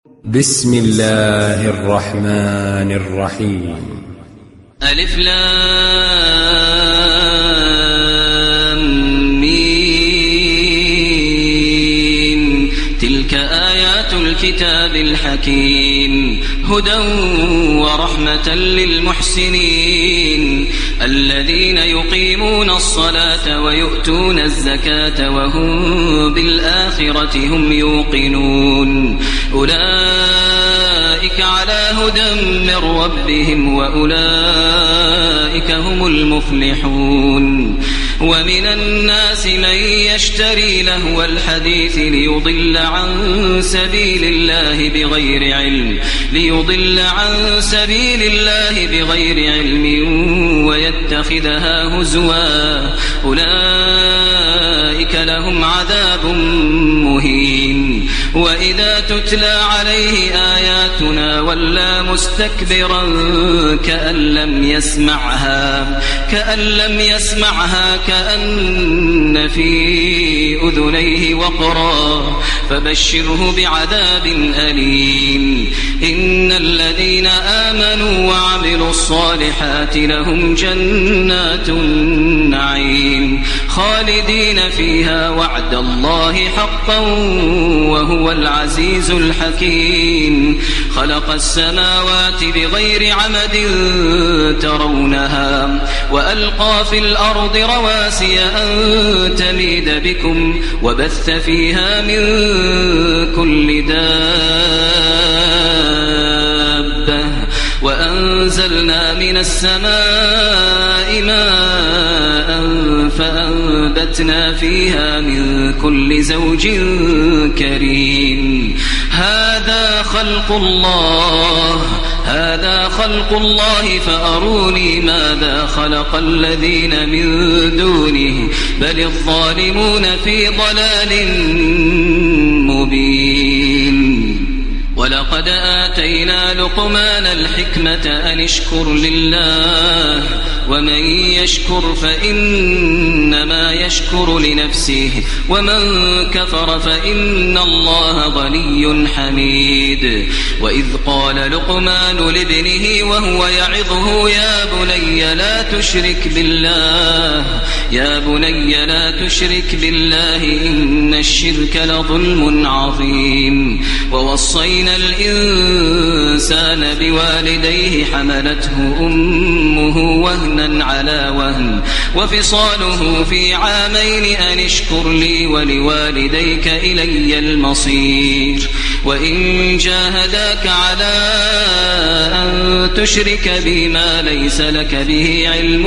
بسم الله الرحمن الرحيم. ألف لام ميم. تلك آيات الكتاب الحكيم هدى ورحمة للمحسنين الذين يقيمون الصلاة ويؤتون الزكاة وهم بالآخرة هم يوقنون أولئك على هدى من ربهم وأولئك هم المفلحون. ومن الناس من يشتري لهو الحديث ليضل عن سبيل الله بغير علم ويتخذها هزوا أولئك لهم عذاب مهين. وإذا تتلى عليه آياتنا ولى مستكبرا كأن لم يسمعها كأن في أذنيه وقرا فبشره بعذاب أليم. إن الذين آمنوا وعملوا الصالحات لهم جنات النعيم خالدين فيها وعد الله حقا وهو العزيز الحكيم. خلق السماوات بغير عمد ترونها وألقى في الأرض رواسي أن تميد بكم وبث فيها من كل دابة وأنزلنا من السماء ماء فأنبتنا فيها من كل زوج كريم. هذا خلق الله فأروني ماذا خلق الذين من دونه بل الظالمون في ضلال مبين. ولقد آتينا لقمان الحكمة أن اشكر لله ومن يشكر فإنما يشكر لنفسه ومن كفر فإن الله غني حميد. وإذ قال لقمان لابنه وهو يعظه يا بني لا تشرك بالله إن الشرك لظلم عظيم. ووصينا الإنسان بوالديه حملته أمه وهنا على وهن وفصاله في عامين أن اشكر لي ولوالديك إلي المصير. وإن جاهداك على أن تشرك بي ما ليس لك به علم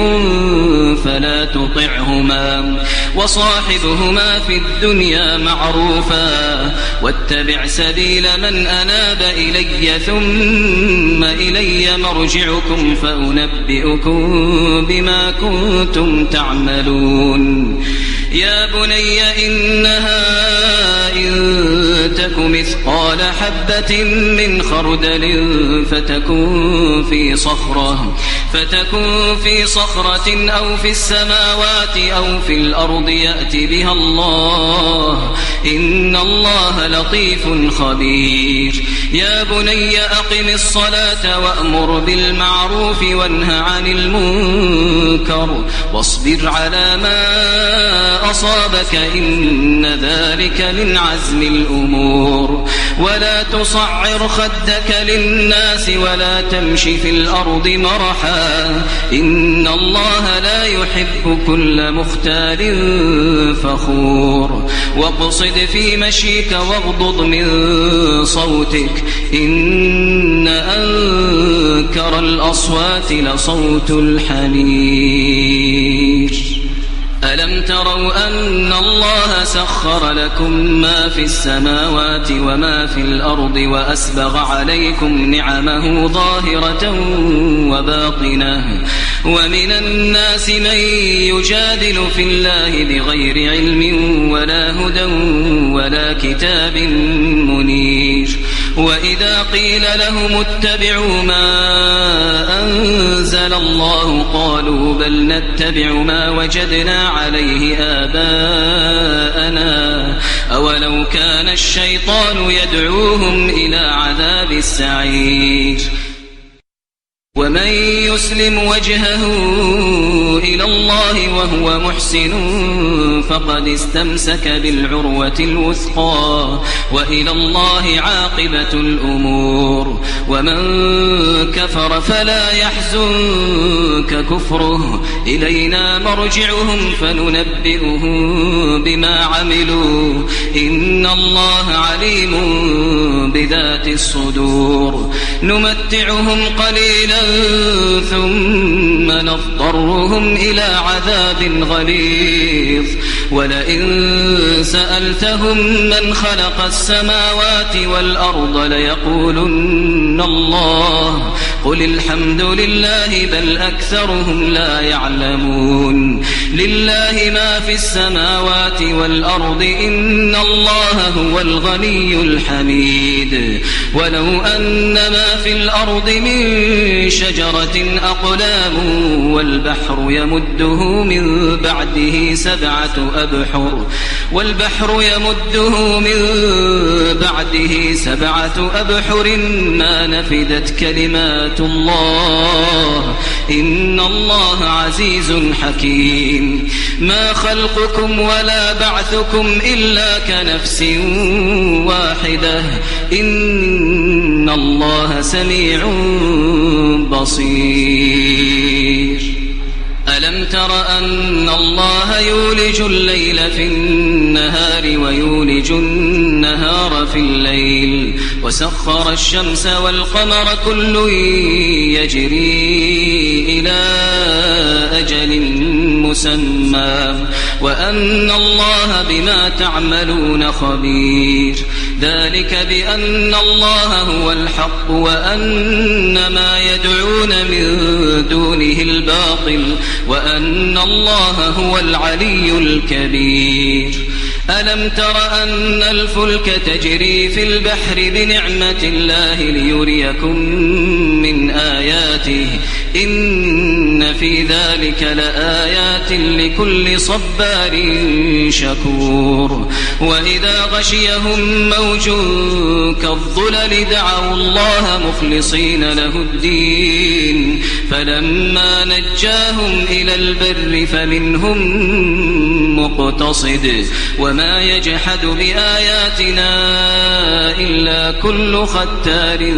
فلا تطعهما وصاحبهما في الدنيا معروفا واتبع سبيل من أناب إلي ثم إلي مرجعكم فأنبئكم بما كنتم تعملون. يا بني إنها إن تك مثقال حبة من خردل فتكن في صخرة أو في السماوات أو في الأرض يأت بها الله إن الله لطيف خبير. يا بني أقم الصلاة وأمر بالمعروف وانه عن المنكر واصبر على ما أصابك إن ذلك من عزم الأمور. ولا تصعر خدك للناس ولا تمش في الأرض مرحا إن الله لا يحب كل مختال فخور. واقصد في مشيك واغضض من صوتك إن أنكر الأصوات لصوت الحمير. ألم تروا أن الله سخر لكم ما في السماوات وما في الأرض وأسبغ عليكم نعمه ظاهرة وباطنة ومن الناس من يجادل في الله بغير علم ولا هدى ولا كتاب منير. وإذا قيل لهم اتبعوا ما أنزل الله قالوا بل نتبع ما وجدنا عليه آباءنا أولو كان الشيطان يدعوهم إلى عذاب السعير ومن يسلم وجهه إلى الله وهو محسن فقد استمسك بالعروة الوثقى وإلى الله عاقبة الأمور ومن كفر فلا يحزنك كفره إلينا مرجعهم فننبئهم بما عملوا إن الله عليم بذات الصدور نمتعهم قليلا ثم نضطرهم إلى عذاب غليظ ولئن سألتهم من خلق السماوات والأرض ليقولن الله قل الحمد لله بل أكثرهم لا يعلمون لله ما في السماوات والأرض إن الله هو الغني الحميد ولو أن ما في الأرض من شجرة أقلام والبحر يمده من بعده سبعة أبحر ما نفدت كلمات الله إن الله عزيز حكيم ما خلقكم ولا بعثكم إلا كنفس واحدة إن الله سميع بصير ألم تر أن الله يولج الليل في النهار ويولج النهار في الليل وسخر الشمس والقمر كل يجري إلى أجل مسمى وأن الله بما تعملون خبير ذلك بأن الله هو الحق وأن ما يدعون من دونه الباطل وأن الله هو العلي الكبير ألم تر أن الفلك تجري في البحر بنعمة الله ليريكم من آياته إن في ذلك لآيات لكل صبار شكور وإذا غشيهم موج كالظلل دعوا الله مخلصين له الدين فلما نجاهم إلى البر فمنهم مقتصد وما يجحد بآياتنا إلا كل ختار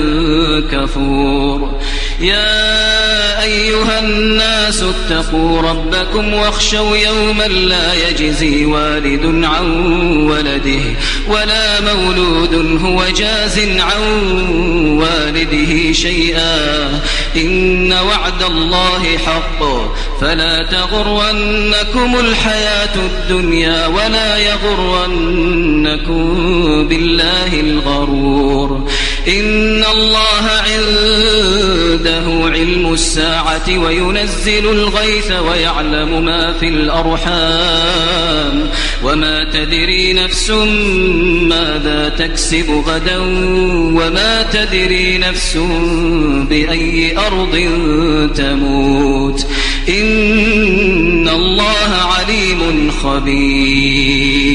كفور يا أيها الناس اتقوا ربكم واخشوا يوما لا يجزي والد عن ولده ولا مولود هو جاز عن والده شيئا إن وعد الله حق فلا تغرنكم الحياة الدنيا ولا يغرنكم بالله الغرور إن الله عنده علم الساعة وينزل الغيث ويعلم ما في الأرحام وما تدري نفس ماذا تكسب غدا وما تدري نفس بأي أرض تموت إن الله عليم خبير